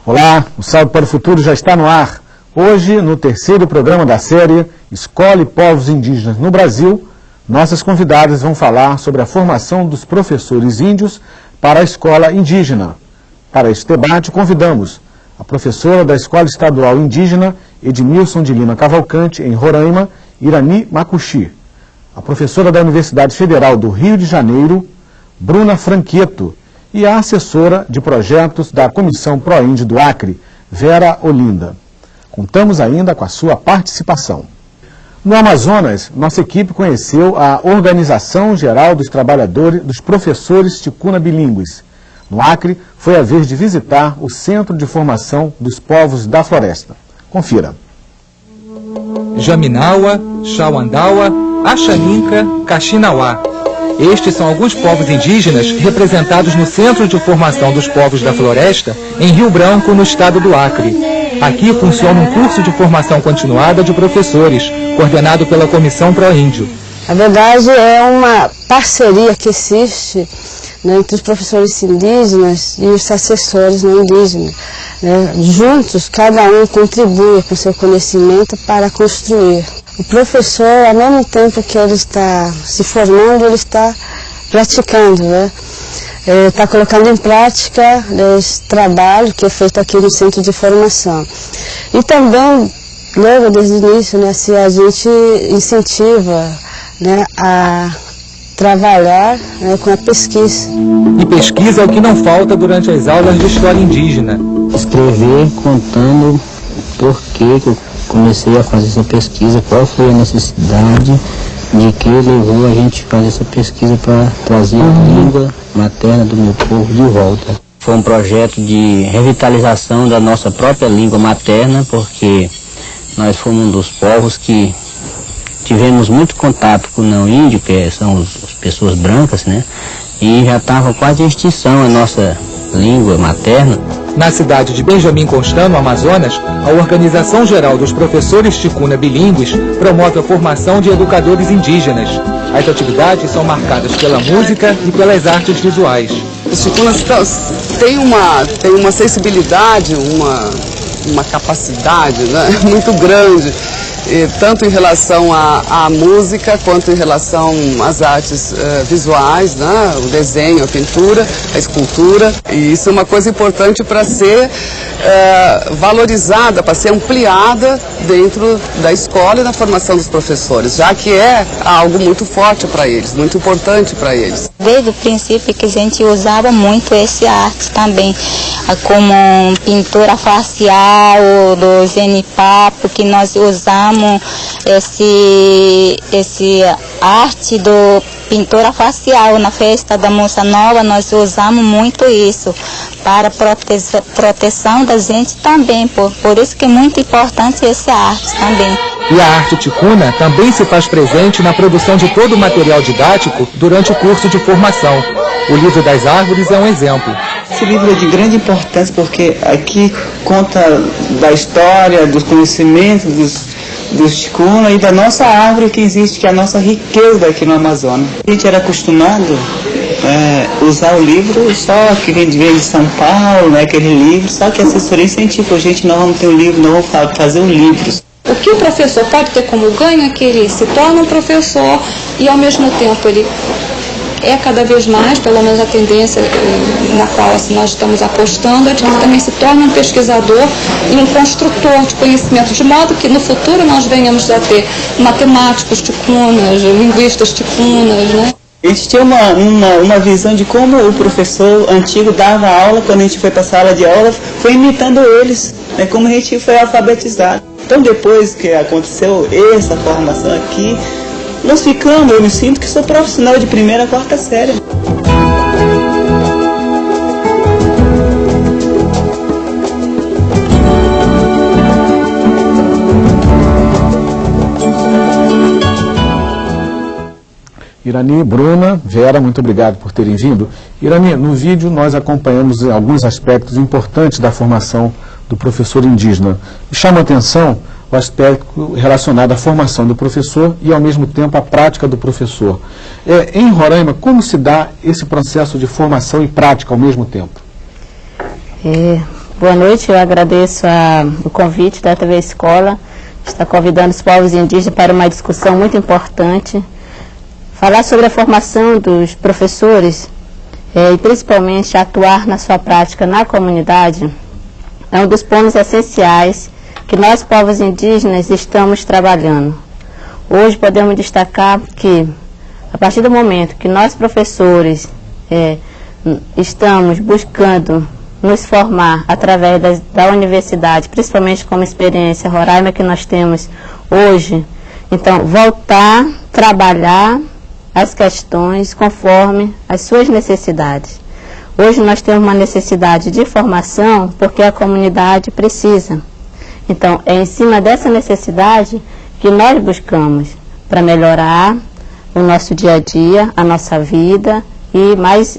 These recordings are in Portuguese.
Olá, o Salve para o Futuro já está no ar. Hoje, no terceiro programa da série Escola e Povos Indígenas no Brasil, nossas convidadas vão falar sobre a formação dos professores índios para a escola indígena. Para este debate, convidamos a professora da Escola Estadual Indígena, Edmilson de Lima Cavalcante, em Roraima, Irani Macuxi. A professora da Universidade Federal do Rio de Janeiro, Bruna Franqueto, e a assessora de projetos da Comissão Proíndio do Acre, Vera Olinda. Contamos ainda com a sua participação. No Amazonas, nossa equipe conheceu a Organização Geral dos Trabalhadores dos Professores Ticuna Bilíngues. No Acre, foi a vez de visitar o Centro de Formação dos Povos da Floresta. Confira. Jaminawa, Xauandawa, Axaninca, Caxinauá. Estes são alguns povos indígenas representados no Centro de Formação dos Povos da Floresta, em Rio Branco, no estado do Acre. Aqui funciona um curso de formação continuada de professores, coordenado pela Comissão Proíndio. Na verdade, é uma parceria que existe, né, entre os professores indígenas e os assessores não indígenas. Juntos, cada um contribui com seu conhecimento para construir. O professor, ao mesmo tempo que ele está se formando, ele está praticando, né? Está colocando em prática esse trabalho que é feito aqui no Centro de Formação. E também, logo desde o início, né, se a gente incentiva, né, a trabalhar, né, com a pesquisa. E pesquisa é o que não falta durante as aulas de história indígena. Escrever contando por que eu comecei a fazer essa pesquisa, qual foi a necessidade de que levou a gente a fazer essa pesquisa para trazer a língua materna do meu povo de volta. Foi um projeto de revitalização da nossa própria língua materna, porque nós fomos um dos povos que tivemos muito contato com o não índio, que são as pessoas brancas, né? E já estava quase em extinção a nossa língua materna. Na cidade de Benjamin Constant, no Amazonas, a Organização Geral dos Professores Ticuna Bilíngues promove a formação de educadores indígenas. As atividades são marcadas pela música e pelas artes visuais. Os ticunas têm uma sensibilidade, uma capacidade, né, muito grande, tanto em relação à música quanto em relação às artes visuais, né, o desenho, a pintura, a escultura. E isso é uma coisa importante para ser valorizada, para ser ampliada dentro da escola e na formação dos professores, já que é algo muito forte para eles, muito importante para eles. Desde o princípio que a gente usava muito essa arte também, como pintura facial, do genipapo, que nós usamos esse arte do pintura facial na festa da Moça Nova. Nós usamos muito isso para proteção da gente também, por isso que é muito importante essa arte também. E a arte ticuna também se faz presente na produção de todo o material didático durante o curso de formação. O Livro das Árvores é um exemplo. Esse livro é de grande importância porque aqui conta da história, dos conhecimentos dos ticuna e da nossa árvore que existe, que é a nossa riqueza aqui no Amazonas. A gente era acostumado usar o livro só que vem de São Paulo, né, aquele livro, só que a assessoria incentiva, gente, nós vamos ter um livro, nós vamos fazer um livro. O que o professor pode ter como ganho é que ele se torna um professor e ao mesmo tempo ele é cada vez mais, pelo menos a tendência na qual assim, nós estamos apostando, é de que também se torna um pesquisador e um construtor de conhecimento, de modo que no futuro nós venhamos a ter matemáticos ticunas, linguistas ticunas, né? A gente tinha uma visão de como o professor antigo dava aula, quando a gente foi para a sala de aula, foi imitando eles, né, como a gente foi alfabetizado. Então depois que aconteceu essa formação aqui, nós ficamos, eu me sinto que sou profissional de primeira a quarta série. Irani, Bruna, Vera, muito obrigado por terem vindo. Irani, no vídeo nós acompanhamos alguns aspectos importantes da formação do professor indígena. Chama a atenção o aspecto relacionado à formação do professor e, ao mesmo tempo, a prática do professor. Em Roraima, como se dá esse processo de formação e prática ao mesmo tempo? Boa noite, eu agradeço o convite da TV Escola, está convidando os povos indígenas para uma discussão muito importante. Falar sobre a formação dos professores e principalmente atuar na sua prática na comunidade é um dos pontos essenciais que nós, povos indígenas, estamos trabalhando. Hoje podemos destacar que, a partir do momento que nós, professores, estamos buscando nos formar através da universidade, principalmente como experiência Roraima que nós temos hoje, então voltar a trabalhar as questões conforme as suas necessidades. Hoje nós temos uma necessidade de formação porque a comunidade precisa. Então, é em cima dessa necessidade que nós buscamos para melhorar o nosso dia a dia, a nossa vida e, mais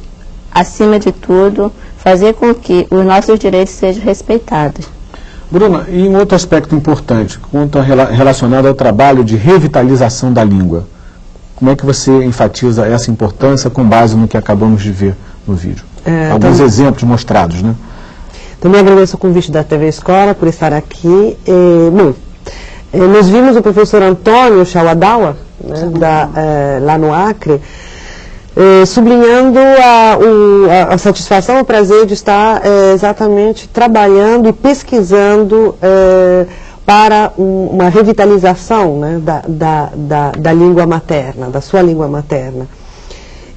acima de tudo, fazer com que os nossos direitos sejam respeitados. Bruna, e um outro aspecto importante, relacionado ao trabalho de revitalização da língua. Como é que você enfatiza essa importância com base no que acabamos de ver no vídeo? Alguns exemplos mostrados, né? Também agradeço o convite da TV Escola por estar aqui. Nós vimos o professor Antônio Chauadawa, né, lá no Acre, sublinhando a satisfação, o prazer de estar exatamente trabalhando e pesquisando para uma revitalização, né, da língua materna, da sua língua materna.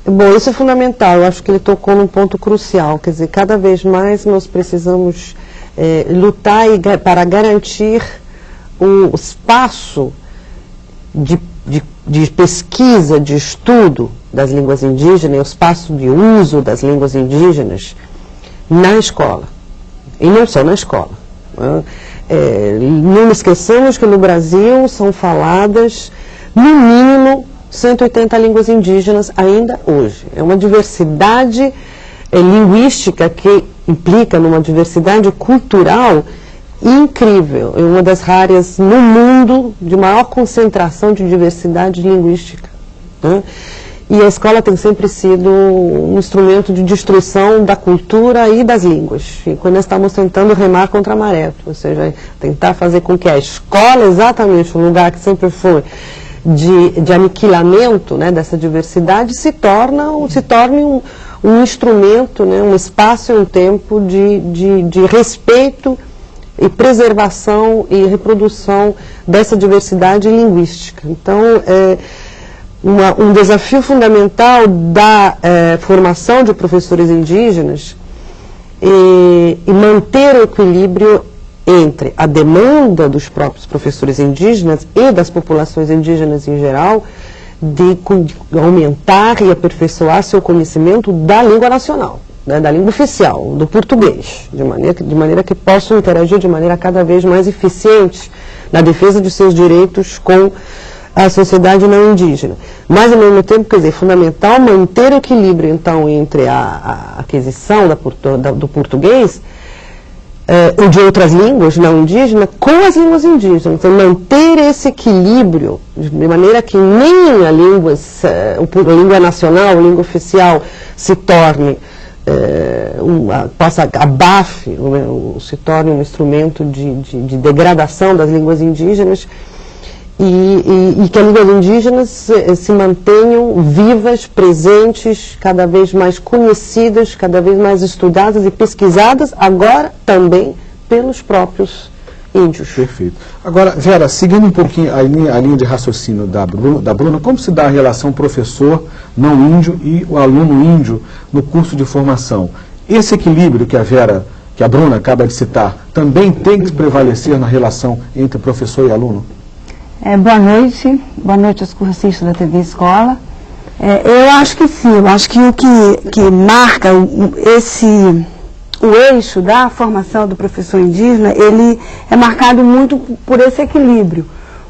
Bom, isso é fundamental, eu acho que ele tocou num ponto crucial, quer dizer, cada vez mais nós precisamos lutar para garantir o espaço de pesquisa, de estudo das línguas indígenas, o espaço de uso das línguas indígenas na escola, e não só na escola. Não esqueçamos que no Brasil são faladas, no mínimo, 180 línguas indígenas ainda hoje. É uma diversidade linguística que implica numa diversidade cultural incrível. É uma das áreas no mundo de maior concentração de diversidade linguística, né? E a escola tem sempre sido um instrumento de destruição da cultura e das línguas. E quando nós estamos tentando remar contra a maré, ou seja, tentar fazer com que a escola, exatamente um lugar que sempre foi de aniquilamento, né, dessa diversidade, se torne um instrumento, né, um espaço e um tempo de respeito e preservação e reprodução dessa diversidade linguística. Então, um desafio fundamental da formação de professores indígenas e manter o equilíbrio entre a demanda dos próprios professores indígenas e das populações indígenas em geral de aumentar e aperfeiçoar seu conhecimento da língua nacional, né, da língua oficial, do português, de maneira que possam interagir de maneira cada vez mais eficiente na defesa de seus direitos com a sociedade não indígena. Mas, ao mesmo tempo, quer dizer, é fundamental manter o equilíbrio, então, entre a aquisição do português e de outras línguas não indígenas com as línguas indígenas. Então, manter esse equilíbrio de maneira que nem a língua nacional, a língua oficial, se torne, abafe, se torne um instrumento de degradação das línguas indígenas, e que as línguas indígenas se mantenham vivas, presentes, cada vez mais conhecidas, cada vez mais estudadas e pesquisadas, agora também pelos próprios índios. Perfeito. Agora, Vera, seguindo um pouquinho a linha de raciocínio da Bruna, como se dá a relação professor não índio e o aluno índio no curso de formação? Esse equilíbrio que a Bruna acaba de citar, também tem que prevalecer na relação entre professor e aluno? Boa noite aos cursistas da TV Escola. Eu acho que sim, eu acho que o que marca o eixo da formação do professor indígena, ele é marcado muito por esse equilíbrio.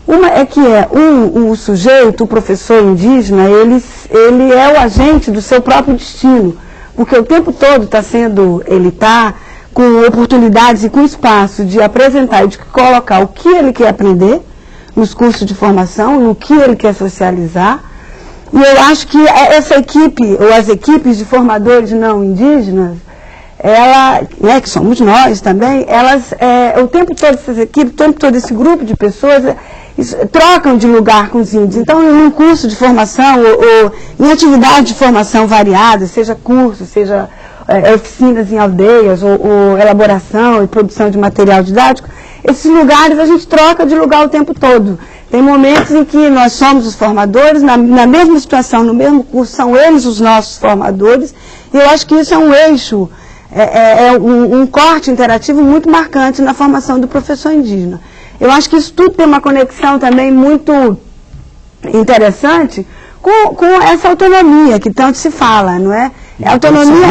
Uma é que o sujeito, o professor indígena, ele é o agente do seu próprio destino, porque o tempo todo ele está com oportunidades e com espaço de apresentar e de colocar o que ele quer aprender nos cursos de formação, no que ele quer socializar. E eu acho que essa equipe, ou as equipes de formadores não indígenas, ela, né, que somos nós também, elas, o tempo todo, essas equipes, o tempo todo esse grupo de pessoas trocam de lugar com os índios. Então, em um curso de formação ou em atividade de formação variada, seja curso, seja oficinas em aldeias ou elaboração e produção de material didático, esses lugares a gente troca de lugar o tempo todo. Tem momentos em que nós somos os formadores, na mesma situação, no mesmo curso, são eles os nossos formadores, e eu acho que isso é um eixo, um corte interativo muito marcante na formação do professor indígena. Eu acho que isso tudo tem uma conexão também muito interessante com essa autonomia que tanto se fala, não é? A autonomia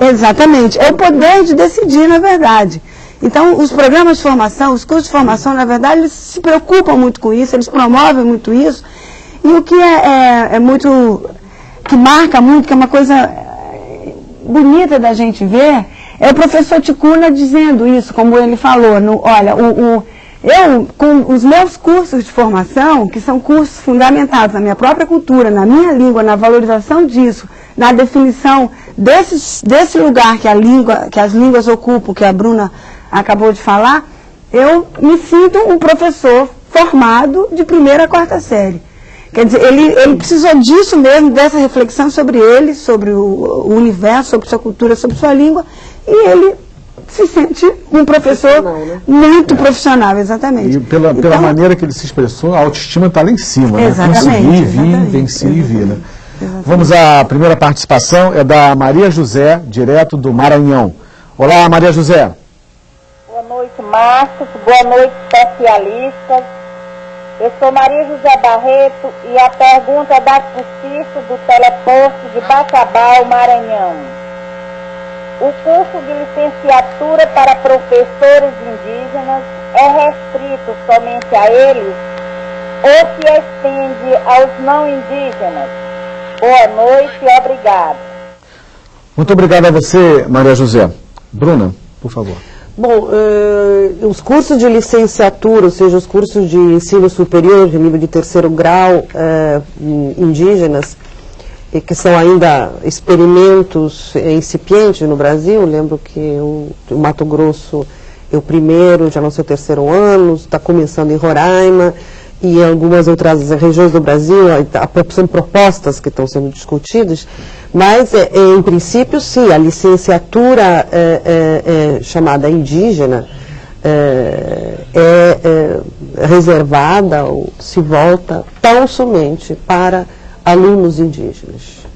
exatamente, é o poder de decidir, na verdade. Então, os programas de formação, os cursos de formação, na verdade, eles se preocupam muito com isso, eles promovem muito isso. E o que que marca muito, que é uma coisa bonita da gente ver, é o professor Ticuna dizendo isso, como ele falou. Olha, eu, com os meus cursos de formação, que são cursos fundamentados na minha própria cultura, na minha língua, na valorização disso, na definição desse lugar que as línguas ocupam, que a Bruna acabou de falar, eu me sinto um professor formado de 1ª a 4ª série. Quer dizer, ele precisou disso mesmo, dessa reflexão sobre ele, sobre o universo, sobre sua cultura, sobre sua língua, e ele se sente um professor muito profissional, exatamente. E pela maneira que ele se expressou, a autoestima está lá em cima, né? Conseguir, vir, vencer e vir, né? Vamos à primeira participação, é da Maria José, direto do Maranhão. Olá, Maria José. Boa noite, Márcio. Boa noite, especialistas. Eu sou Maria José Barreto e a pergunta é da Curso do Teleposto de Bacabal, Maranhão. O curso de licenciatura para professores indígenas é restrito somente a eles ou se estende aos não indígenas? Boa noite e obrigado. Muito obrigado a você, Maria José. Bruna, por favor. Bom, os cursos de licenciatura, ou seja, os cursos de ensino superior, de nível de 3º grau, indígenas, e que são ainda experimentos incipientes no Brasil. Lembro que o Mato Grosso é o primeiro, já não sei o 3º ano, está começando em Roraima, e em algumas outras regiões do Brasil são propostas que estão sendo discutidas, mas em princípio sim, a licenciatura chamada indígena é reservada ou se volta tão somente para alunos indígenas,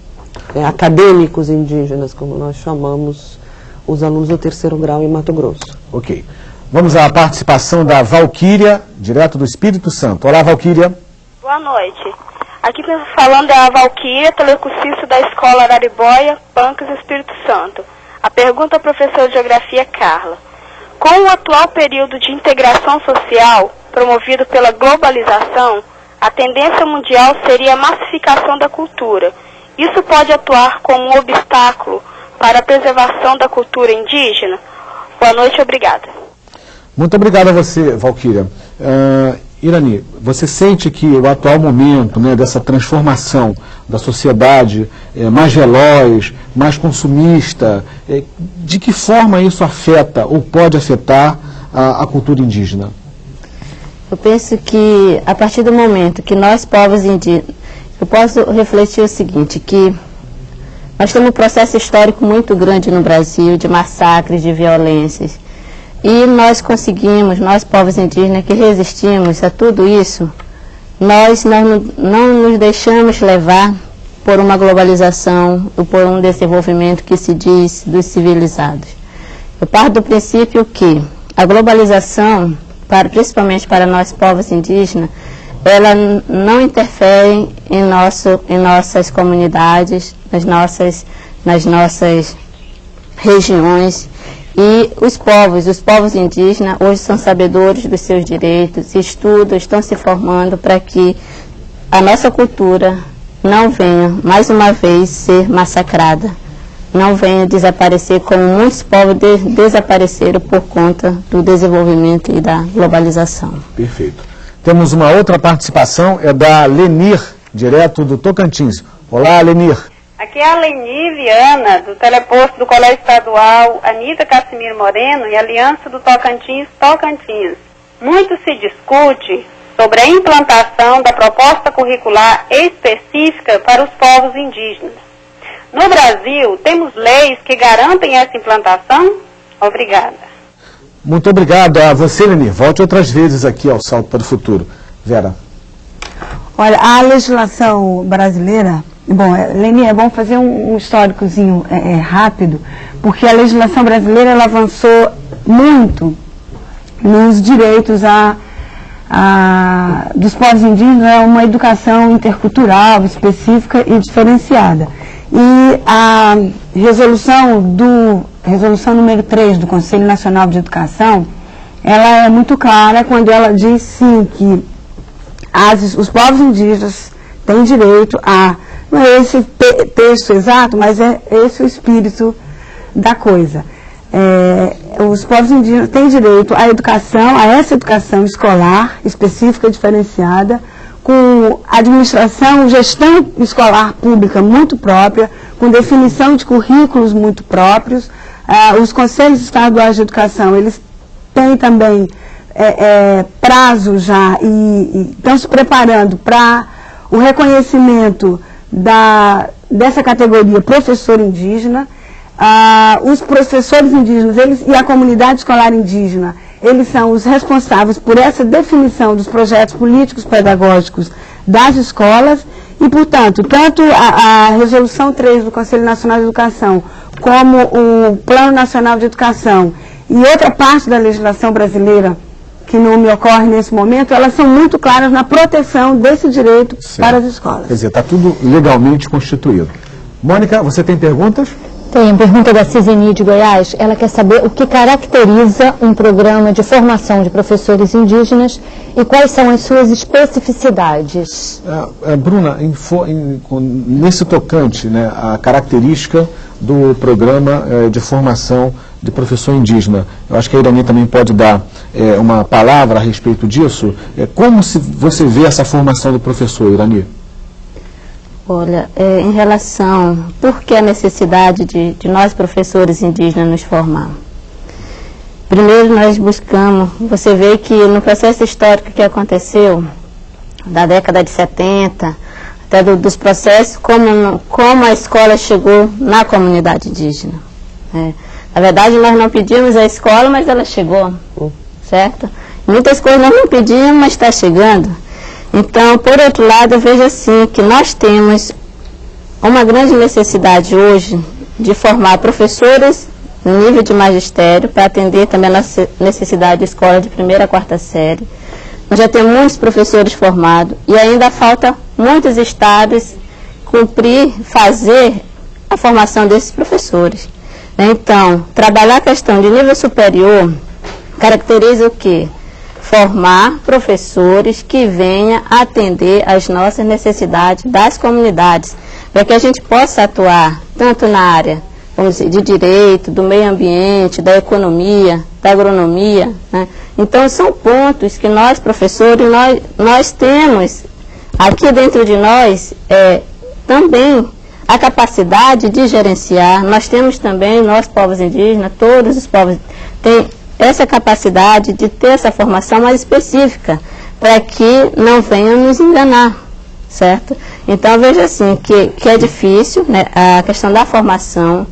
acadêmicos indígenas, como nós chamamos os alunos do 3º grau em Mato Grosso. Ok. Vamos à participação da Valquíria, direto do Espírito Santo. Olá, Valquíria. Boa noite. Aqui falando é a Valquíria, telecursista da Escola Araribóia, Pancas, Espírito Santo. A pergunta ao professor de Geografia, Carla. Com o atual período de integração social, promovido pela globalização, a tendência mundial seria a massificação da cultura. Isso pode atuar como um obstáculo para a preservação da cultura indígena? Boa noite, obrigada. Muito obrigado a você, Valquíria. Irani, você sente que o atual momento, né, dessa transformação da sociedade mais veloz, mais consumista, de que forma isso afeta ou pode afetar a cultura indígena? Eu penso que a partir do momento que nós, povos indígenas, eu posso refletir o seguinte, que nós temos um processo histórico muito grande no Brasil, de massacres, de violências. E nós conseguimos, nós povos indígenas que resistimos a tudo isso, nós não nos deixamos levar por uma globalização ou por um desenvolvimento que se diz dos civilizados. Eu parto do princípio que a globalização, principalmente para nós povos indígenas, ela não interfere em nossas comunidades, nas nossas regiões. E os povos indígenas hoje são sabedores dos seus direitos, estudam, estão se formando para que a nossa cultura não venha, mais uma vez, ser massacrada, não venha desaparecer como muitos povos desapareceram por conta do desenvolvimento e da globalização. Perfeito. Temos uma outra participação, é da Lenir, direto do Tocantins. Olá, Lenir. Aqui é a Leni Viana, do teleposto do Colégio Estadual Anita Cassimiro Moreno e Aliança do Tocantins. Muito se discute sobre a implantação da proposta curricular específica para os povos indígenas. No Brasil, temos leis que garantem essa implantação? Obrigada. Muito obrigado a você, Leni. Volte outras vezes aqui ao Salto para o Futuro. Vera. Olha, a legislação brasileira... Bom, Leni, é bom fazer um históricozinho rápido, porque a legislação brasileira ela avançou muito nos direitos dos povos indígenas a uma educação intercultural, específica e diferenciada. E a resolução número 3 do Conselho Nacional de Educação, ela é muito clara quando ela diz, sim, que os povos indígenas têm direito a... Não é esse texto exato, mas é esse o espírito da coisa. Os povos indígenas têm direito à educação, a essa educação escolar, específica e diferenciada, com administração, gestão escolar pública muito própria, com definição de currículos muito próprios. Os conselhos estaduais de educação, eles têm também prazo já e estão se preparando para o reconhecimento dessa categoria professor indígena. Os professores indígenas e a comunidade escolar indígena, eles são os responsáveis por essa definição dos projetos políticos pedagógicos das escolas e, portanto, tanto a Resolução 3 do Conselho Nacional de Educação como o Plano Nacional de Educação e outra parte da legislação brasileira que não me ocorre nesse momento, elas são muito claras na proteção desse direito para as escolas. Quer dizer, está tudo legalmente constituído. Mônica, você tem perguntas? Tem pergunta da Ciseni de Goiás. Ela quer saber o que caracteriza um programa de formação de professores indígenas e quais são as suas especificidades. Bruna, nesse tocante, né, a característica do programa de formação de professor indígena, eu acho que a Irani também pode dar uma palavra a respeito disso. Como você vê essa formação do professor, Irani? Olha, em relação, por que a necessidade de nós professores indígenas nos formar? Primeiro nós buscamos, você vê que no processo histórico que aconteceu, da década de 70, até dos processos, como a escola chegou na comunidade indígena. Na verdade nós não pedimos a escola, mas ela chegou, certo? Muitas coisas nós não pedimos, mas está chegando. Então, por outro lado, eu vejo assim que nós temos uma grande necessidade hoje de formar professores no nível de magistério para atender também a nossa necessidade de escola de 1ª a 4ª série. Nós já temos muitos professores formados e ainda falta muitos estados fazer a formação desses professores. Então, trabalhar a questão de nível superior caracteriza o quê? Formar professores que venham atender às nossas necessidades das comunidades, para que a gente possa atuar tanto na área, vamos dizer, de direito, do meio ambiente, da economia, da agronomia, né? Então são pontos que nós, professores, nós temos aqui dentro de nós também a capacidade de gerenciar. Nós temos também, nós povos indígenas, todos os povos têm essa capacidade de ter essa formação mais específica, para que não venham nos enganar, certo? Então, veja assim, que é difícil, né, a questão da formação.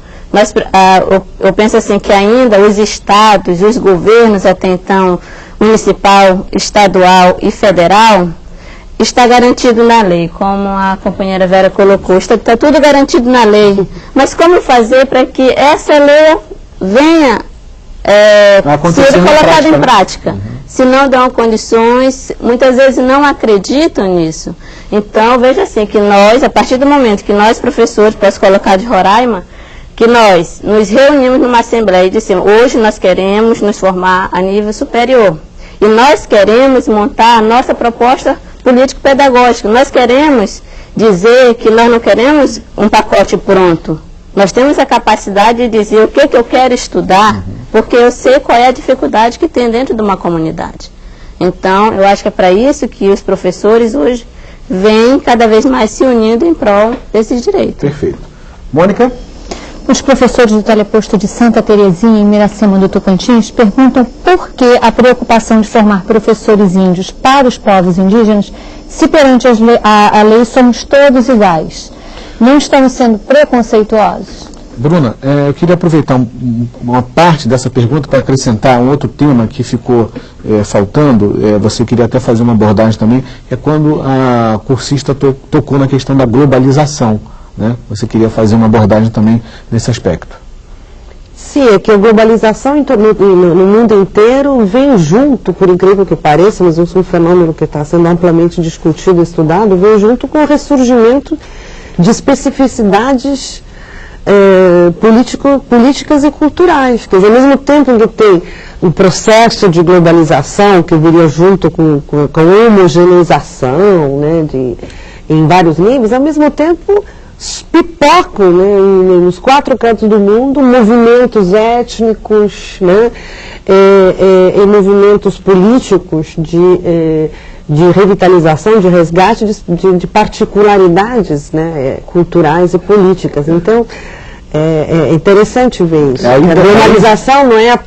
Eu penso assim, que ainda os estados, os governos até então, municipal, estadual e federal, está garantido na lei, como a companheira Vera colocou, está tudo garantido na lei. Mas como fazer para que essa lei venha ser colocado em prática? Se não dão condições, muitas vezes não acreditam nisso. Então, veja assim, que nós, a partir do momento que nós, professores, posso colocar de Roraima, que nós nos reunimos numa assembleia e dissemos, hoje nós queremos nos formar a nível superior. E nós queremos montar a nossa proposta político-pedagógica. Nós queremos dizer que nós não queremos um pacote pronto. Nós temos a capacidade de dizer o que eu quero estudar, porque eu sei qual é a dificuldade que tem dentro de uma comunidade. Então, eu acho que é para isso que os professores hoje vêm cada vez mais se unindo em prol desses direitos. Perfeito. Mônica? Os professores do teleposto de Santa Terezinha, em Miracema do Tocantins, perguntam por que a preocupação de formar professores índios para os povos indígenas, se perante a lei somos todos iguais. Não estamos sendo preconceituosos? Bruna, eu queria aproveitar uma parte dessa pergunta para acrescentar um outro tema que ficou faltando. Você queria até fazer uma abordagem também, é quando a cursista tocou na questão da globalização. Né? Você queria fazer uma abordagem também nesse aspecto. Sim, é que a globalização no mundo inteiro vem junto, por incrível que pareça, mas isso é um fenômeno que está sendo amplamente discutido e estudado, vem junto com o ressurgimento de especificidades políticas e culturais. Quer dizer, ao mesmo tempo que tem um processo de globalização que viria junto com a homogeneização, né, em vários níveis, ao mesmo tempo pipocam, né, nos 4 cantos do mundo movimentos étnicos, né, e movimentos políticos de revitalização, de resgate de particularidades, né, culturais e políticas. Então, é interessante ver isso. A globalização não é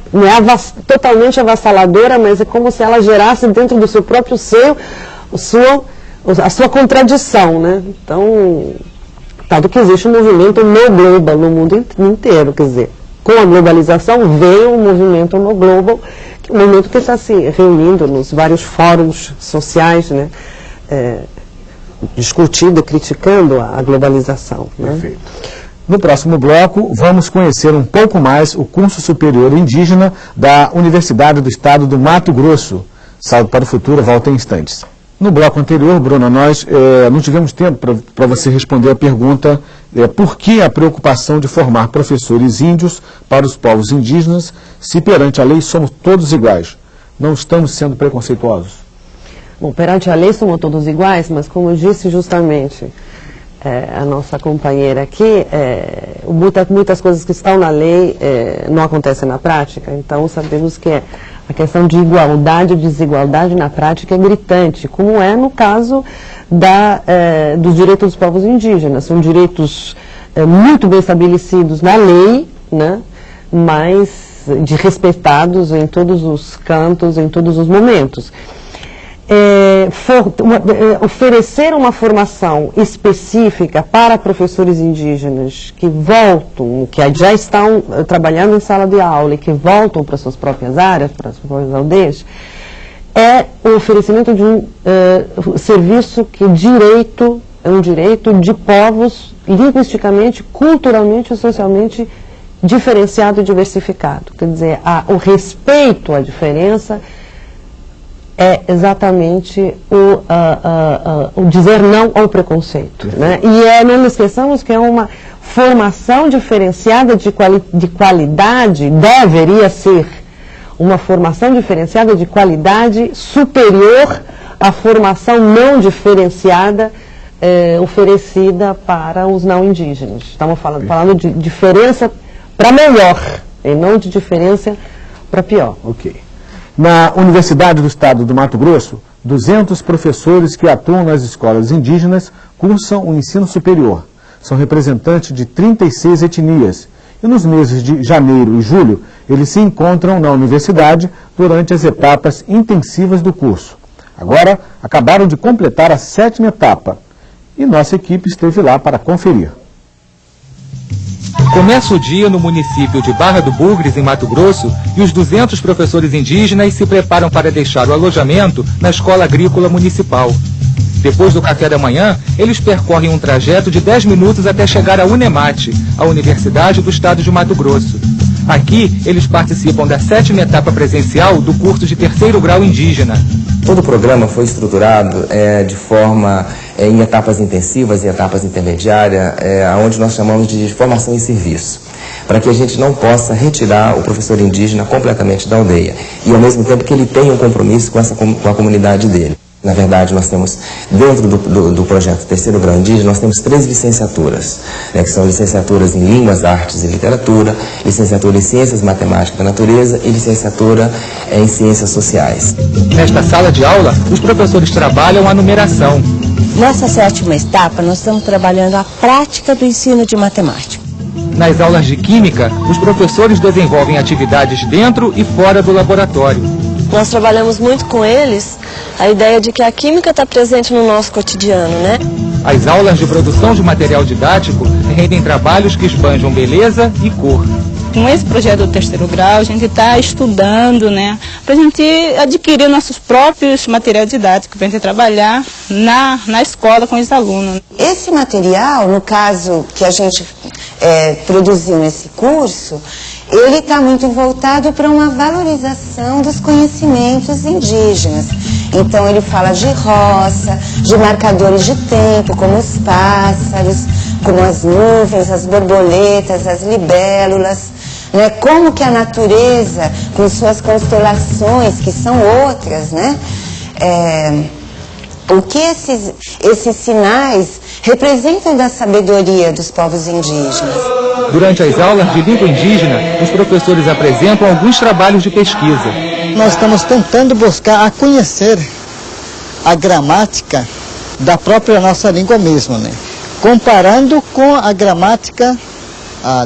totalmente avassaladora, mas é como se ela gerasse dentro do seu próprio seio a sua contradição, né? Então, tanto que existe um movimento no global no mundo inteiro, quer dizer, com a globalização veio um movimento no global, que é um movimento que está se reunindo nos vários fóruns sociais, né, discutindo, criticando a globalização. Né? Perfeito. No próximo bloco, vamos conhecer um pouco mais o curso superior indígena da Universidade do Estado do Mato Grosso. Saldo para o Futuro, volta em instantes. No bloco anterior, Bruna, nós não tivemos tempo para você responder a pergunta por que a preocupação de formar professores índios para os povos indígenas, se perante a lei somos todos iguais. Não estamos sendo preconceituosos? Bom, perante a lei somos todos iguais, mas como eu disse justamente a nossa companheira aqui, muitas coisas que estão na lei não acontecem na prática, então sabemos que a questão de igualdade e desigualdade na prática é gritante, como é no caso dos direitos dos povos indígenas. São direitos muito bem estabelecidos na lei, né, mas respeitados em todos os cantos, em todos os momentos. Oferecer uma formação específica para professores indígenas que voltam, que já estão trabalhando em sala de aula e que voltam para suas próprias áreas, para as próprias aldeias, é o oferecimento de um serviço que é um direito de povos linguisticamente, culturalmente e socialmente diferenciado e diversificado. Quer dizer, o respeito à diferença é exatamente o dizer não ao preconceito. Né? E não esqueçamos que é uma formação diferenciada de qualidade, deveria ser uma formação diferenciada de qualidade superior à formação não diferenciada oferecida para os não indígenas. Estamos falando de diferença para melhor, e não de diferença para pior. Ok. Na Universidade do Estado do Mato Grosso, 200 professores que atuam nas escolas indígenas cursam o ensino superior. São representantes de 36 etnias. E nos meses de janeiro e julho, eles se encontram na universidade durante as etapas intensivas do curso. Agora, acabaram de completar a 7ª etapa. E nossa equipe esteve lá para conferir. Começa o dia no município de Barra do Bugres, em Mato Grosso, e os 200 professores indígenas se preparam para deixar o alojamento na Escola Agrícola Municipal. Depois do café da manhã, eles percorrem um trajeto de 10 minutos até chegar à Unemate, a Universidade do Estado de Mato Grosso. Aqui, eles participam da 7ª etapa presencial do curso de 3º grau indígena. Todo o programa foi estruturado de forma em etapas intensivas e etapas intermediárias, onde nós chamamos de formação em serviço, para que a gente não possa retirar o professor indígena completamente da aldeia e, ao mesmo tempo, que ele tenha um compromisso com a comunidade dele. Na verdade, nós temos, dentro do projeto 3º Grau Indígena, nós temos 3 licenciaturas, que são licenciaturas em Línguas, Artes e Literatura, licenciatura em Ciências Matemáticas da Natureza e licenciatura em Ciências Sociais. Nesta sala de aula, os professores trabalham a numeração. Nessa 7ª etapa, nós estamos trabalhando a prática do ensino de matemática. Nas aulas de Química, os professores desenvolvem atividades dentro e fora do laboratório. Nós trabalhamos muito com eles a ideia de que a Química está presente no nosso cotidiano, né? As aulas de produção de material didático rendem trabalhos que esbanjam beleza e cor. Com esse projeto do 3º grau, a gente está estudando, né, para a gente adquirir nossos próprios materiais didáticos, para a gente trabalhar na escola com os alunos. Esse material, no caso que a gente produziu nesse curso, ele está muito voltado para uma valorização dos conhecimentos indígenas. Então ele fala de roça, de marcadores de tempo, como os pássaros, como as nuvens, as borboletas, as libélulas, né? Como que a natureza, com suas constelações, que são outras, né? O que esses sinais representam da sabedoria dos povos indígenas. Durante as aulas de língua indígena, os professores apresentam alguns trabalhos de pesquisa. Nós estamos tentando buscar a conhecer a gramática da própria nossa língua mesmo, né? Comparando com a gramática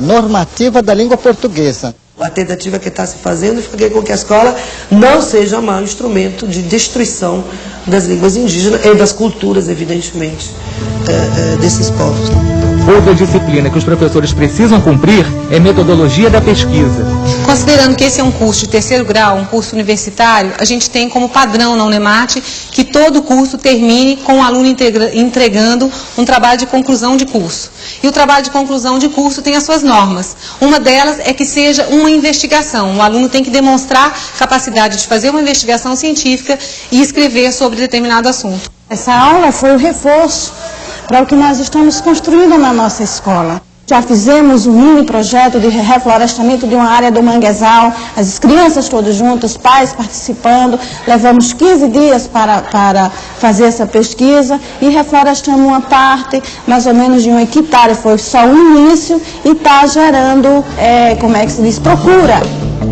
normativa da língua portuguesa. A tentativa que está se fazendo é fazer com que a escola não seja um instrumento de destruição das línguas indígenas e das culturas, evidentemente, desses povos. Outra disciplina que os professores precisam cumprir é metodologia da pesquisa. Considerando que esse é um curso de 3º grau, um curso universitário, a gente tem como padrão na Unemate que todo curso termine com o aluno entregando um trabalho de conclusão de curso. E o trabalho de conclusão de curso tem as suas normas. Uma delas é que seja uma investigação. O aluno tem que demonstrar capacidade de fazer uma investigação científica e escrever sobre determinado assunto. Essa aula foi o reforço para o que nós estamos construindo na nossa escola. Já fizemos um mini projeto de reflorestamento de uma área do manguezal, as crianças todas juntas, os pais participando, levamos 15 dias para fazer essa pesquisa e reflorestamos uma parte, mais ou menos de 1 hectare, foi só o início e está gerando, como é que se diz, procura.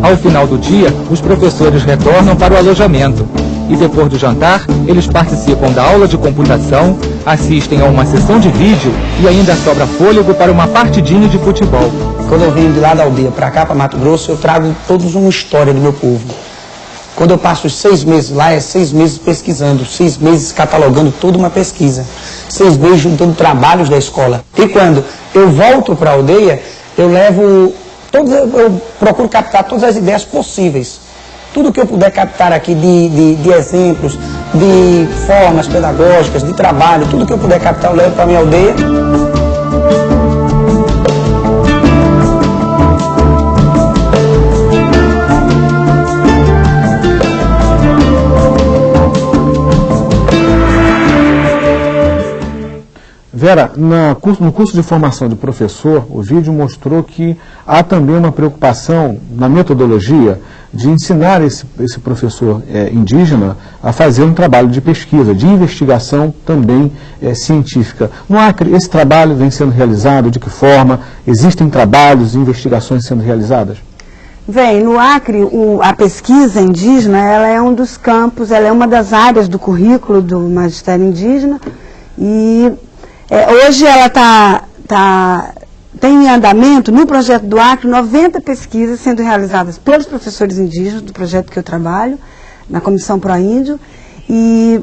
Ao final do dia, os professores retornam para o alojamento. E depois do jantar, eles participam da aula de computação, assistem a uma sessão de vídeo e ainda sobra fôlego para uma partidinha de futebol. Quando eu venho de lá da aldeia para cá, para Mato Grosso, eu trago todos uma história do meu povo. Quando eu passo os 6 meses lá, é 6 meses pesquisando, 6 meses catalogando toda uma pesquisa, 6 meses juntando trabalhos da escola. E quando eu volto para a aldeia, eu procuro captar todas as ideias possíveis. Tudo que eu puder captar aqui de exemplos, de formas pedagógicas, de trabalho, tudo que eu puder captar eu levo para a minha aldeia. Vera, no curso de formação de professor, o vídeo mostrou que há também uma preocupação na metodologia de ensinar esse professor indígena a fazer um trabalho de pesquisa, de investigação também científica. No Acre, esse trabalho vem sendo realizado? De que forma? Existem trabalhos e investigações sendo realizadas? No Acre, a pesquisa indígena, ela é um dos campos, ela é uma das áreas do currículo do magistério indígena e hoje ela tem em andamento, no projeto do Acre, 90 pesquisas sendo realizadas pelos professores indígenas, do projeto que eu trabalho, na Comissão Proíndio. E,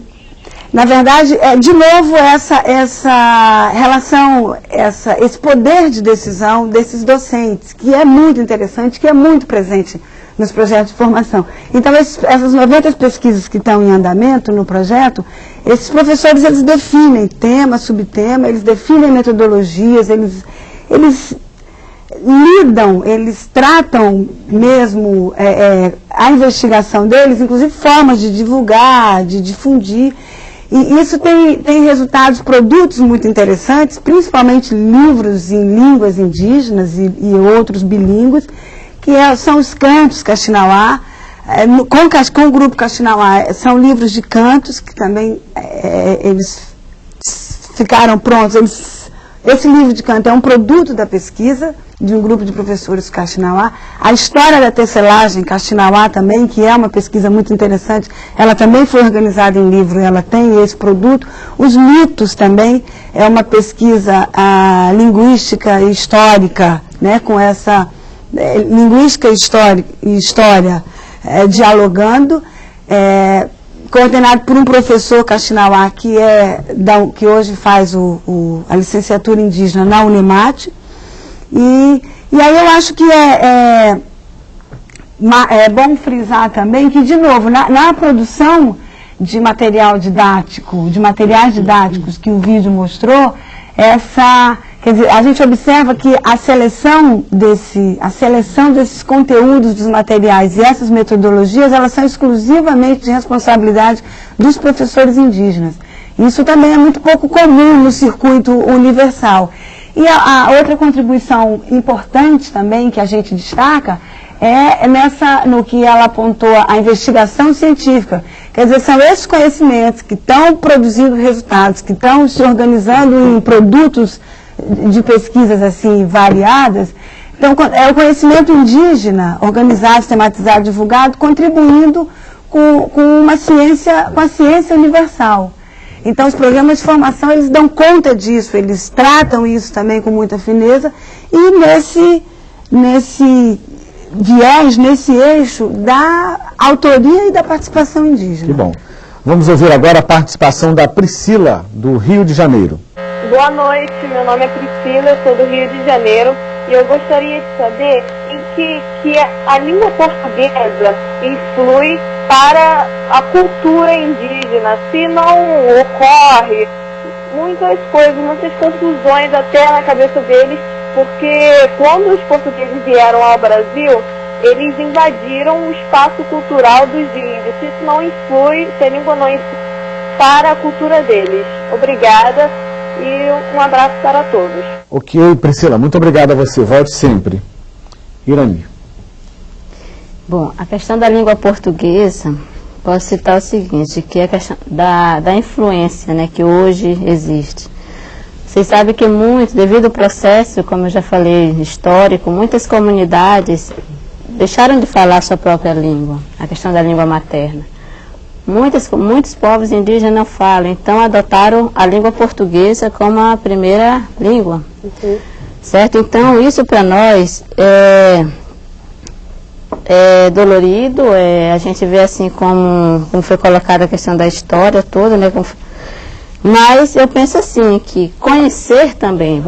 na verdade, de novo, essa relação, esse poder de decisão desses docentes, que é muito interessante, que é muito presente nos projetos de formação. Então, essas 90 pesquisas que estão em andamento no projeto, esses professores, eles definem tema, subtema, eles definem metodologias, eles lidam, eles tratam mesmo a investigação deles, inclusive formas de divulgar, de difundir. E isso tem resultados, produtos muito interessantes, principalmente livros em línguas indígenas e outros bilíngues, que são os cantos Kaxinawá, com o grupo Kaxinawá, são livros de cantos que também eles ficaram prontos. Esse livro de canto é um produto da pesquisa de um grupo de professores Kaxinawá. A história da tecelagem Kaxinawá também, que é uma pesquisa muito interessante, ela também foi organizada em livro, ela tem esse produto. Os mitos também, é uma pesquisa linguística e histórica, né, com essa linguística e história dialogando, coordenado por um professor Kaxinawá, que hoje faz a licenciatura indígena na Unemate. E aí eu acho que é bom frisar também que, de novo, na produção de material didático, de materiais didáticos que o vídeo mostrou, quer dizer, a gente observa que a seleção desses conteúdos dos materiais e essas metodologias, elas são exclusivamente de responsabilidade dos professores indígenas. Isso também é muito pouco comum no circuito universal. E a outra contribuição importante também que a gente destaca no que ela apontou, a investigação científica. Quer dizer, são esses conhecimentos que estão produzindo resultados, que estão se organizando em produtos de pesquisas assim variadas. Então, é o conhecimento indígena, organizado, sistematizado, divulgado, contribuindo com a ciência universal. Então, os programas de formação, eles dão conta disso, eles tratam isso também com muita fineza, e nesse viés, nesse eixo da autoria e da participação indígena. Que bom. Vamos ouvir agora a participação da Priscila, do Rio de Janeiro. Boa noite, meu nome é Priscila, eu sou do Rio de Janeiro, e eu gostaria de saber em que a língua portuguesa influi para a cultura indígena, se não ocorre muitas coisas, muitas confusões até na cabeça deles, porque quando os portugueses vieram ao Brasil, eles invadiram o espaço cultural dos índios. Isso não influi, se a língua não influi para a cultura deles. Obrigada e um abraço para todos. Ok, Priscila, muito obrigado a você. Volte sempre. Irani. Bom, a questão da língua portuguesa, posso citar o seguinte, que é a questão da influência, né, que hoje existe. Vocês sabem que devido ao processo, como eu já falei, histórico, muitas comunidades deixaram de falar a sua própria língua, a questão da língua materna. Muitos povos indígenas não falam, então adotaram a língua portuguesa como a primeira língua. Certo? Então, isso para nós é dolorido, a gente vê assim como foi colocada a questão da história toda, né? Mas eu penso assim, que conhecer também,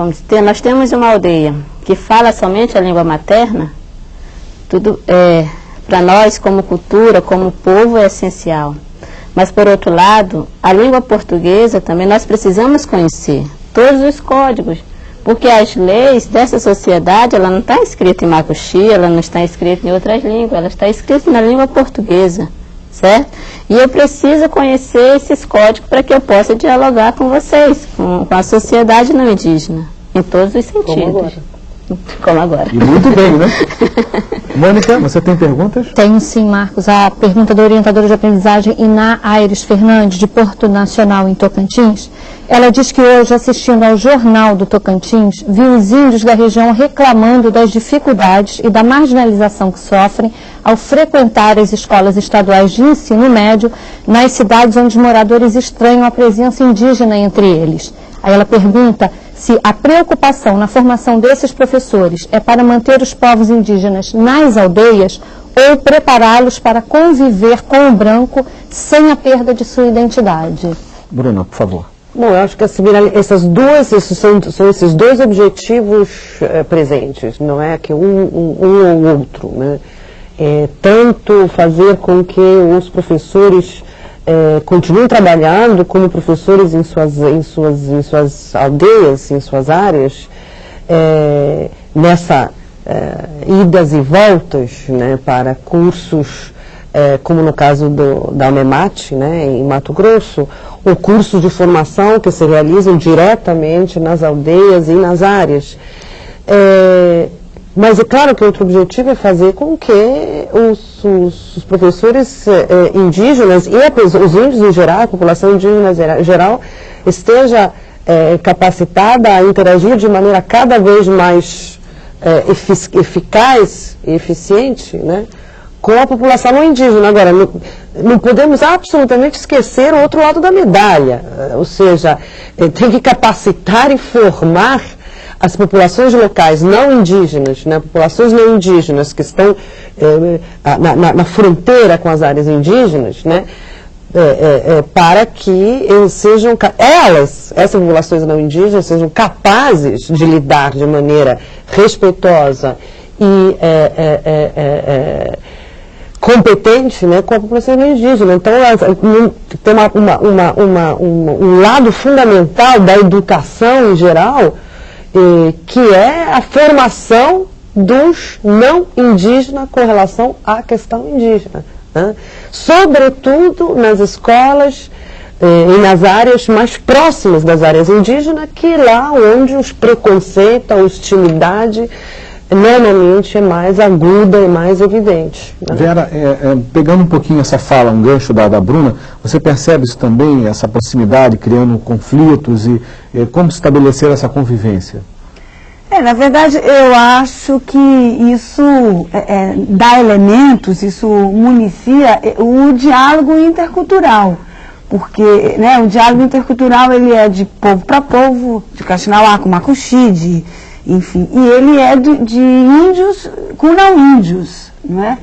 nós temos uma aldeia que fala somente a língua materna, tudo para nós como cultura, como povo é essencial. Mas por outro lado, a língua portuguesa também nós precisamos conhecer todos os códigos, porque as leis dessa sociedade, ela não está escrita em macuxi, ela não está escrita em outras línguas, ela está escrita na língua portuguesa, certo? E eu preciso conhecer esses códigos para que eu possa dialogar com vocês, com a sociedade não indígena, em todos os sentidos. Como agora. E muito bem, né? Mônica, você tem perguntas? Tenho sim, Marcos. A pergunta da orientadora de aprendizagem Iná Aires Fernandes, de Porto Nacional, em Tocantins. Ela diz que hoje, assistindo ao Jornal do Tocantins, viu os índios da região reclamando das dificuldades e da marginalização que sofrem ao frequentar as escolas estaduais de ensino médio nas cidades onde os moradores estranham a presença indígena entre eles. Aí ela pergunta se a preocupação na formação desses professores é para manter os povos indígenas nas aldeias ou prepará-los para conviver com o branco sem a perda de sua identidade. Bruna, por favor. Bom, eu acho que são esses dois objetivos presentes, não é que um ou outro, né? Tanto fazer com que os professores continuem trabalhando como professores em suas aldeias, em suas áreas, nessa idas e voltas, né, para cursos, como no caso da Unemate, né, em Mato Grosso, ou cursos de formação que se realizam diretamente nas aldeias e nas áreas. Mas é claro que outro objetivo é fazer com que os professores indígenas e os índios em geral, a população indígena em geral, esteja capacitada a interagir de maneira cada vez mais eficaz e eficiente, né, com a população não indígena. Agora, não podemos absolutamente esquecer o outro lado da medalha, ou seja, tem que capacitar e formar as populações locais não indígenas, né, populações não indígenas que estão na fronteira com as áreas indígenas, né, para que sejam essas populações não indígenas sejam capazes de lidar de maneira respeitosa e competente, né, com a população indígena. Então, tem um lado fundamental da educação em geral, que é a formação dos não indígenas com relação à questão indígena, né? Sobretudo nas escolas e nas áreas mais próximas das áreas indígenas, que é lá onde os preconceitos, a hostilidade normalmente é mais aguda e mais evidente, né? Vera, pegando um pouquinho essa fala, um gancho da Bruna, você percebe isso também, essa proximidade, criando conflitos e como estabelecer essa convivência? Na verdade, eu acho que isso dá elementos, isso municia o diálogo intercultural, porque, né, o diálogo intercultural ele é de povo para povo, de Kaxinawá com Macuxi, enfim, e ele é de índios com não índios, não é?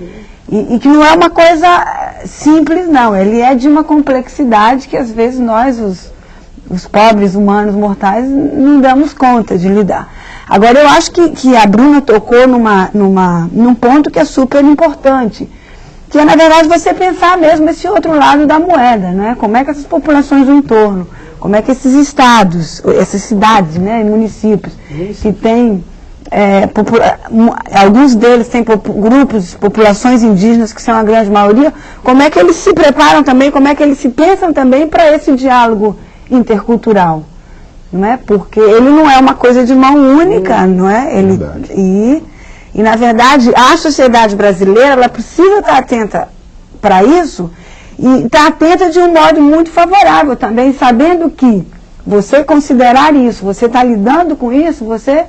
E que não é uma coisa simples, não, ele é de uma complexidade que às vezes nós, os pobres humanos mortais, não damos conta de lidar. Agora, eu acho que a Bruna tocou num ponto que é super importante, que é, na verdade, você pensar mesmo esse outro lado da moeda, né? Como é que essas populações do entorno, como é que esses estados, essas cidades, né, e municípios, que têm, alguns deles têm grupos, populações indígenas, que são a grande maioria, como é que eles se preparam também, como é que eles se pensam também para esse diálogo intercultural. Não é? Porque ele não é uma coisa de mão única, não é? E, na verdade, a sociedade brasileira, ela precisa estar atenta para isso e estar atenta de um modo muito favorável também, sabendo que você considerar isso, você está lidando com isso, você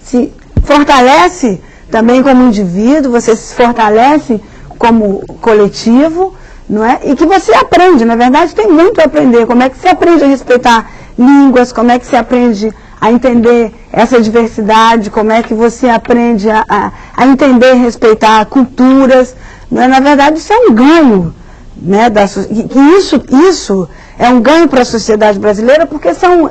se fortalece também como indivíduo, você se fortalece como coletivo, não é? E que você aprende, na verdade, tem muito a aprender. Como é que você aprende a respeitar línguas, como é que você aprende a entender essa diversidade, como é que você aprende a entender e respeitar culturas, né? Na verdade, isso é um ganho, né, isso é um ganho para a sociedade brasileira, porque são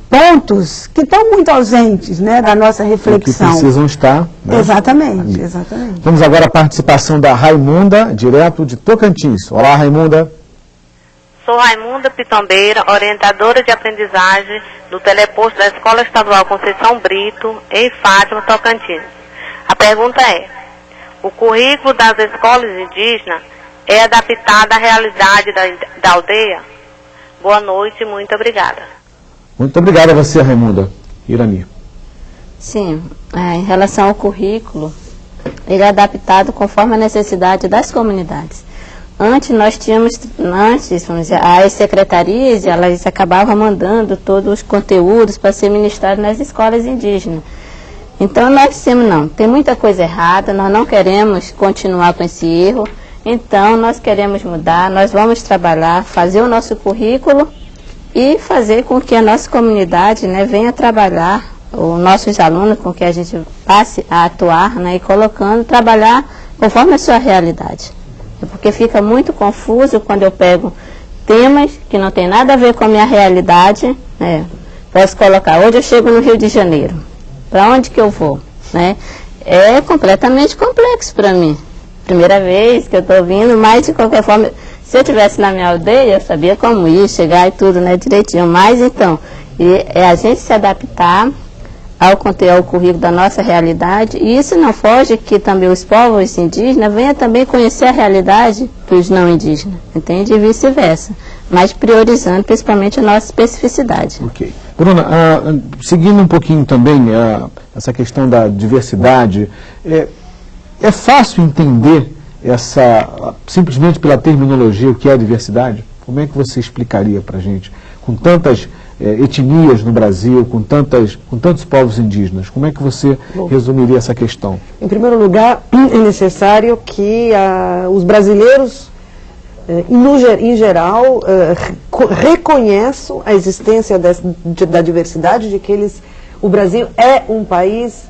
pontos que estão muito ausentes, né, da nossa reflexão. Que precisam estar, né? Exatamente, exatamente. Vamos agora à participação da Raimunda, direto de Tocantins. Olá, Raimunda. Sou Raimunda Pitombeira, orientadora de aprendizagem do teleposto da Escola Estadual Conceição Brito, em Fátima, Tocantins. A pergunta é: o currículo das escolas indígenas é adaptado à realidade da aldeia? Boa noite e muito obrigada. Muito obrigado a você, Raimunda. Irani. Sim, em relação ao currículo, ele é adaptado conforme a necessidade das comunidades. Antes nós tínhamos, vamos dizer, as secretarias, elas acabavam mandando todos os conteúdos para ser ministrados nas escolas indígenas. Então nós dissemos, não, tem muita coisa errada, nós não queremos continuar com esse erro, então nós queremos mudar, nós vamos trabalhar, fazer o nosso currículo e fazer com que a nossa comunidade, né, venha trabalhar, os nossos alunos, com que a gente passe a atuar, né, e colocando, trabalhar conforme a sua realidade. Porque fica muito confuso quando eu pego temas que não tem nada a ver com a minha realidade, né? Posso colocar, hoje eu chego no Rio de Janeiro, para onde que eu vou, né? É completamente complexo para mim. Primeira vez que eu estou vindo, mas de qualquer forma, se eu estivesse na minha aldeia, eu sabia como ir, chegar e tudo, né, direitinho. Mas então, é a gente se adaptar ao conteúdo, ao currículo da nossa realidade, e isso não foge que também os povos indígenas venham também conhecer a realidade dos não indígenas, entende? E vice-versa, mas priorizando principalmente a nossa especificidade. Ok. Bruna, seguindo um pouquinho também essa questão da diversidade, é fácil entender simplesmente pela terminologia o que é a diversidade? Como é que você explicaria para a gente, com tantas etnias no Brasil, com tantos povos indígenas. Como é que você resumiria essa questão? Em primeiro lugar, é necessário que os brasileiros, em geral, reconheçam a existência da diversidade, de que o Brasil é um país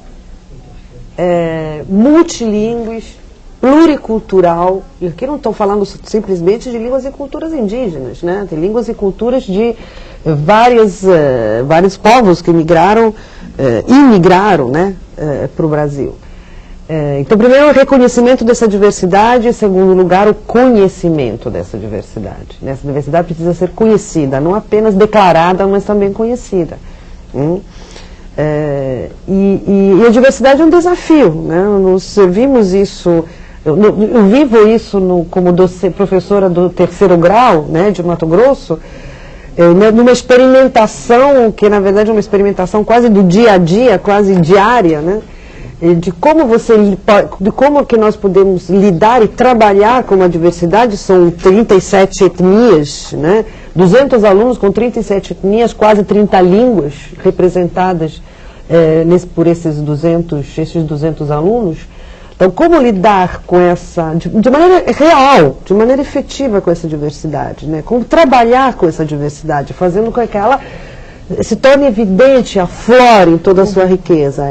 multilingüe, pluricultural, e aqui não estou falando simplesmente de línguas e culturas indígenas, né? Tem línguas e culturas de vários povos que imigraram, né, para o Brasil. Então, primeiro, o reconhecimento dessa diversidade, em segundo lugar, o conhecimento dessa diversidade. Essa diversidade precisa ser conhecida, não apenas declarada, mas também conhecida. E a diversidade é um desafio, né? Nós vimos isso, eu vivo isso como professora do terceiro grau, né, de Mato Grosso, numa experimentação, que na verdade é uma experimentação quase do dia a dia, quase diária, né? De como que nós podemos lidar e trabalhar com a diversidade. São 37 etnias, né? 200 alunos com 37 etnias, quase 30 línguas representadas por esses 200 alunos. Então, como lidar com essa, de maneira real, de maneira efetiva com essa diversidade, né? Como trabalhar com essa diversidade, fazendo com que ela se torne evidente, aflore em toda a sua riqueza.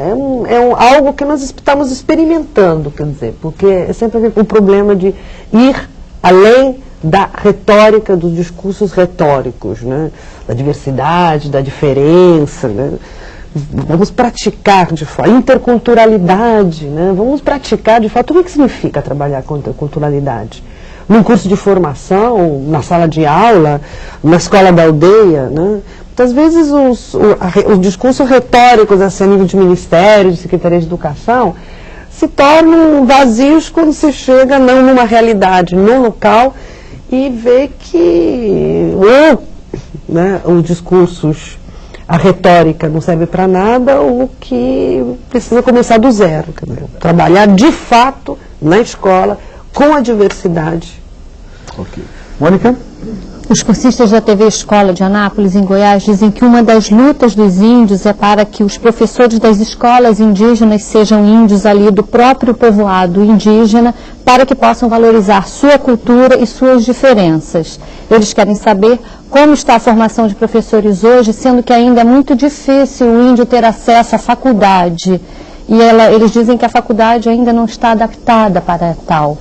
Algo que nós estamos experimentando, quer dizer, porque é sempre um problema de ir além da retórica, dos discursos retóricos, né? Da diversidade, da diferença, né? Vamos praticar de fato, interculturalidade, né? Vamos praticar de fato. O que significa trabalhar com interculturalidade? Num curso de formação, na sala de aula, na escola da aldeia, né? Muitas vezes os discursos retóricos assim, a nível de ministério, de secretaria de educação, se tornam vazios quando se chega não numa realidade, num local, e vê que os discursos, a retórica não serve para nada, ou que precisa começar do zero. Quer dizer, trabalhar de fato na escola com a diversidade. Ok. Mônica? Os cursistas da TV Escola de Anápolis, em Goiás, dizem que uma das lutas dos índios é para que os professores das escolas indígenas sejam índios ali do próprio povoado indígena, para que possam valorizar sua cultura e suas diferenças. Eles querem saber como está a formação de professores hoje, sendo que ainda é muito difícil o índio ter acesso à faculdade. E eles dizem que a faculdade ainda não está adaptada para tal.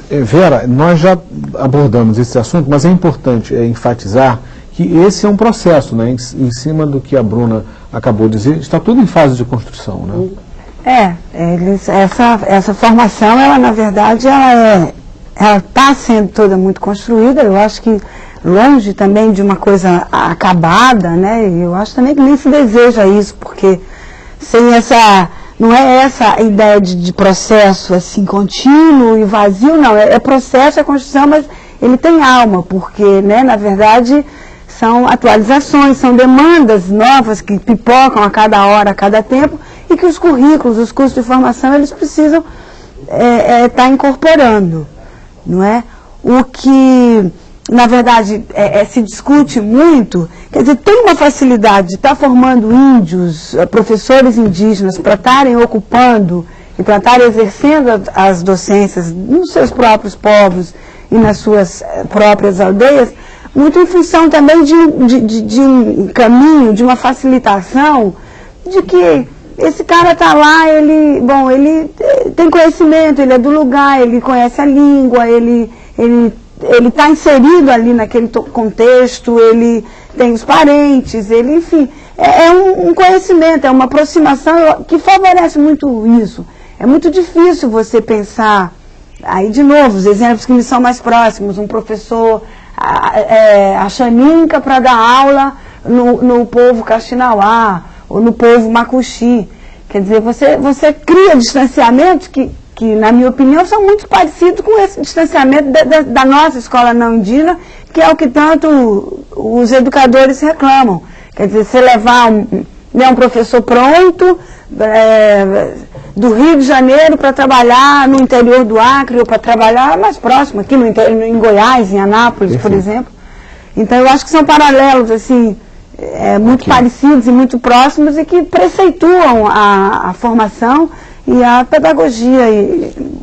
Vera, nós já abordamos esse assunto, mas é importante enfatizar que esse é um processo, né? Em cima do que a Bruna acabou de dizer, está tudo em fase de construção, né? Essa formação, ela na verdade, ela está sendo toda muito construída. Eu acho que longe também de uma coisa acabada, né? Eu acho também que nem se deseja isso, porque sem essa... Não é essa a ideia de processo assim contínuo e vazio, não. É processo, é construção, mas ele tem alma, porque, né, na verdade, são atualizações, são demandas novas que pipocam a cada hora, a cada tempo, e que os currículos, os cursos de formação, eles precisam estar incorporando, não é? O que, na verdade, se discute muito, quer dizer, tem uma facilidade de estar formando índios, professores indígenas, para estarem ocupando e para estarem exercendo as docências nos seus próprios povos e nas suas próprias aldeias, muito em função também de um caminho, de uma facilitação, de que esse cara está lá, ele tem conhecimento, ele é do lugar, ele conhece a língua, ele está inserido ali naquele contexto, ele tem os parentes, enfim, é um conhecimento, é uma aproximação que favorece muito isso. É muito difícil você pensar, aí de novo, os exemplos que me são mais próximos, um professor, a Xaninca para dar aula no povo Kaxinawá, ou no povo Macuxi. Quer dizer, você cria distanciamentos que, na minha opinião, são muito parecidos com esse distanciamento da nossa escola não indígena, que é o que tanto os educadores reclamam. Quer dizer, você levar um professor pronto do Rio de Janeiro para trabalhar no interior do Acre, ou para trabalhar mais próximo, aqui em Goiás, em Anápolis, por exemplo. Então, eu acho que são paralelos, assim, muito parecidos e muito próximos e que preceituam a formação e a pedagogia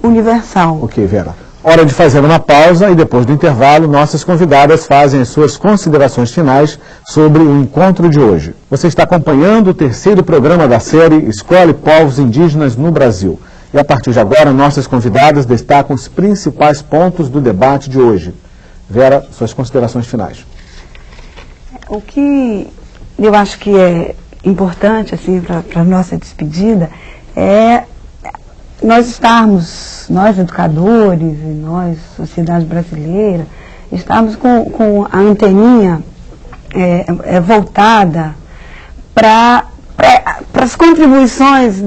universal. Ok, Vera. Hora de fazer uma pausa e depois do intervalo, nossas convidadas fazem as suas considerações finais sobre o encontro de hoje. Você está acompanhando o terceiro programa da série Escola e Povos Indígenas no Brasil. E a partir de agora, nossas convidadas destacam os principais pontos do debate de hoje. Vera, suas considerações finais. O que eu acho que é importante assim, para a nossa despedida é nós educadores e nós, sociedade brasileira, estamos com a anteninha voltada para as contribuições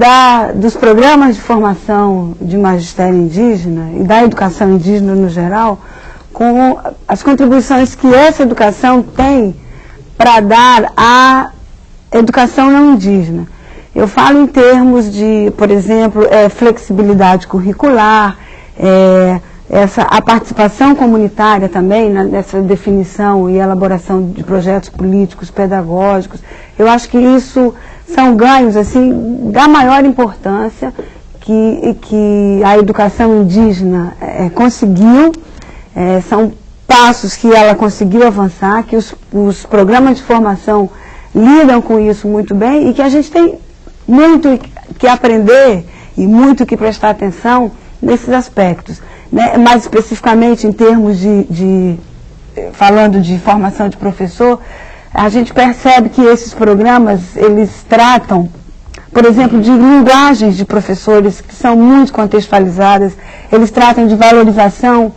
dos programas de formação de magistério indígena e da educação indígena no geral, com as contribuições que essa educação tem para dar à educação não indígena. Eu falo em termos de, por exemplo, flexibilidade curricular, a participação comunitária também nessa definição e elaboração de projetos políticos, pedagógicos. Eu acho que isso são ganhos assim, da maior importância que a educação indígena conseguiu, são passos que ela conseguiu avançar, que os programas de formação lidam com isso muito bem e que a gente tem muito que aprender e muito que prestar atenção nesses aspectos. Né? Mais especificamente em termos falando de formação de professor, a gente percebe que esses programas, eles tratam, por exemplo, de linguagens de professores que são muito contextualizadas, eles tratam de valorização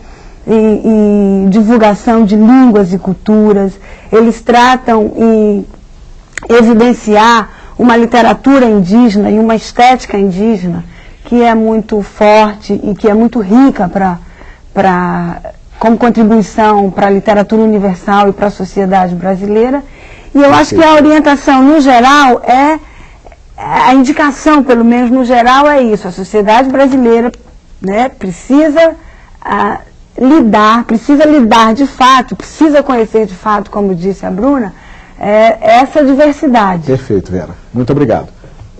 e divulgação de línguas e culturas, eles tratam em evidenciar uma literatura indígena e uma estética indígena que é muito forte e que é muito rica como contribuição para a literatura universal e para a sociedade brasileira. E eu acho que a orientação, no geral, a indicação, pelo menos no geral, é isso. A sociedade brasileira, né, precisa lidar de fato, precisa conhecer de fato, como disse a Bruna, essa diversidade. Perfeito, Vera. Muito obrigado.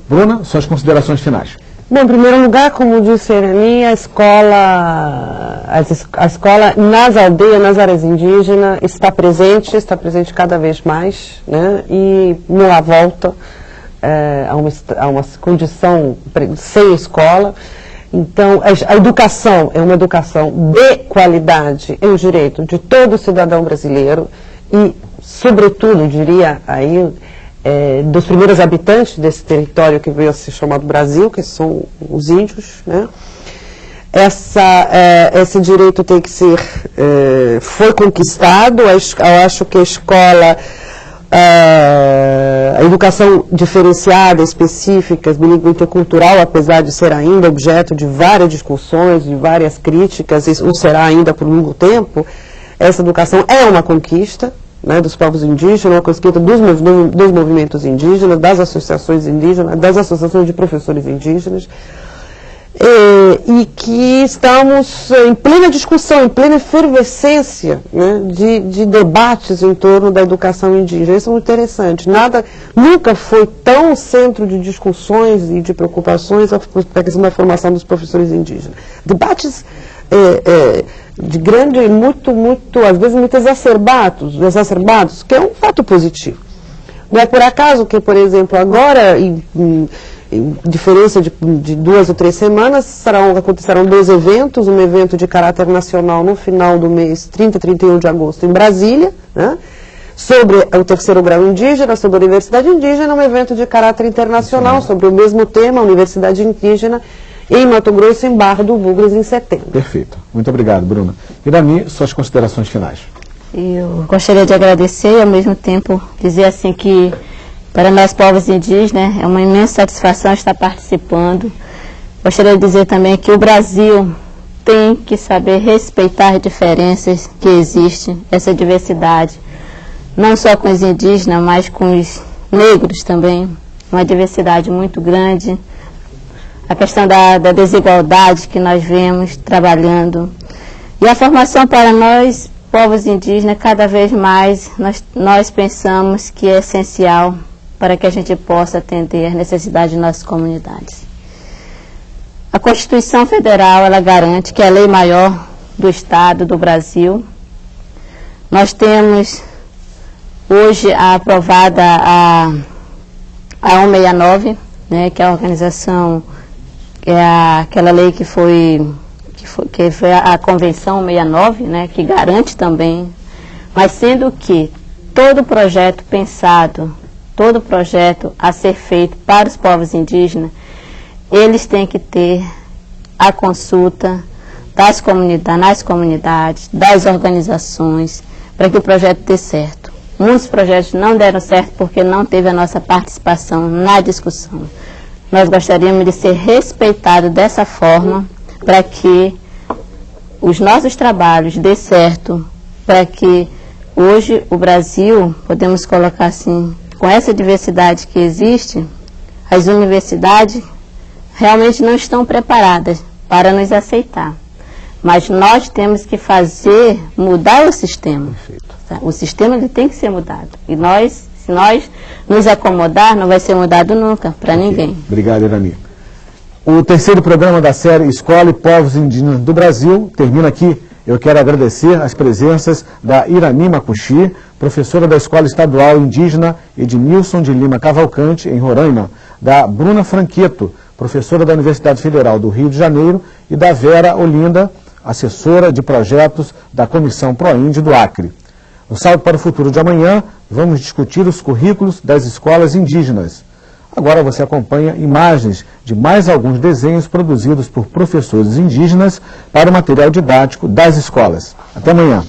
Bruna, suas considerações finais. Bom, em primeiro lugar, como disse a Irani, a escola nas aldeias, nas áreas indígenas, está presente cada vez mais, né? E não há volta a uma condição sem escola. Então, a educação é uma educação de qualidade, é um direito de todo cidadão brasileiro e, sobretudo, diria aí, dos primeiros habitantes desse território que veio a ser chamado Brasil, que são os índios, né? Esse direito tem que ser, foi conquistado. Eu acho que a escola, a educação diferenciada, específica, bilíngue intercultural, apesar de ser ainda objeto de várias discussões, de várias críticas, e o será ainda por longo tempo, essa educação é uma conquista, né, dos povos indígenas, uma conquista dos movimentos indígenas, das associações indígenas, das associações de professores indígenas, e que estamos em plena discussão, em plena efervescência, né, de debates em torno da educação indígena. Isso é muito interessante. Nunca foi tão centro de discussões e de preocupações a questão da formação dos professores indígenas. Debates de grande, às vezes muito exacerbados, que é um fato positivo. Não é por acaso que, por exemplo, agora, em diferença de 2 ou 3 semanas, acontecerão 2 eventos, um evento de caráter nacional no final do mês 30 e 31 de agosto em Brasília, né, sobre o terceiro grau indígena, sobre a universidade indígena, um evento de caráter internacional sobre o mesmo tema, a universidade indígena, em Mato Grosso, em Barra do Bugres, em setembro. Perfeito. Muito obrigado, Bruna. Irani, suas considerações finais. Eu gostaria de agradecer e, ao mesmo tempo, dizer assim que, para nós, povos indígenas, é uma imensa satisfação estar participando. Gostaria de dizer também que o Brasil tem que saber respeitar as diferenças que existem, essa diversidade, não só com os indígenas, mas com os negros também, uma diversidade muito grande. A questão da desigualdade que nós vemos trabalhando. E a formação para nós povos indígenas, cada vez mais nós pensamos que é essencial para que a gente possa atender as necessidades de nossas comunidades. A Constituição Federal, ela garante que é a lei maior do Estado, do Brasil. Nós temos hoje aprovada a 169, né, que é a organização, que é aquela lei que foi a Convenção 169, né, que garante também, mas sendo que todo projeto pensado, todo projeto a ser feito para os povos indígenas, eles têm que ter a consulta nas comunidades, das organizações, para que o projeto dê certo. Muitos projetos não deram certo porque não teve a nossa participação na discussão. Nós gostaríamos de ser respeitados dessa forma, para que os nossos trabalhos dê certo, para que hoje o Brasil, podemos colocar assim, com essa diversidade que existe, as universidades realmente não estão preparadas para nos aceitar. Mas nós temos que mudar o sistema. Tá? O sistema ele tem que ser mudado. E se nós nos acomodar, não vai ser mudado nunca, para ninguém. Obrigado, Irani. O terceiro programa da série Escola e Povos Indígenas do Brasil termina aqui. Eu quero agradecer as presenças da Irani Makushi, professora da Escola Estadual Indígena Edmilson de Lima Cavalcante, em Roraima, da Bruna Franqueto, professora da Universidade Federal do Rio de Janeiro, e da Vera Olinda, assessora de projetos da Comissão ProIndy do Acre. No Salto para o Futuro de amanhã, vamos discutir os currículos das escolas indígenas. Agora você acompanha imagens de mais alguns desenhos produzidos por professores indígenas para o material didático das escolas. Até amanhã.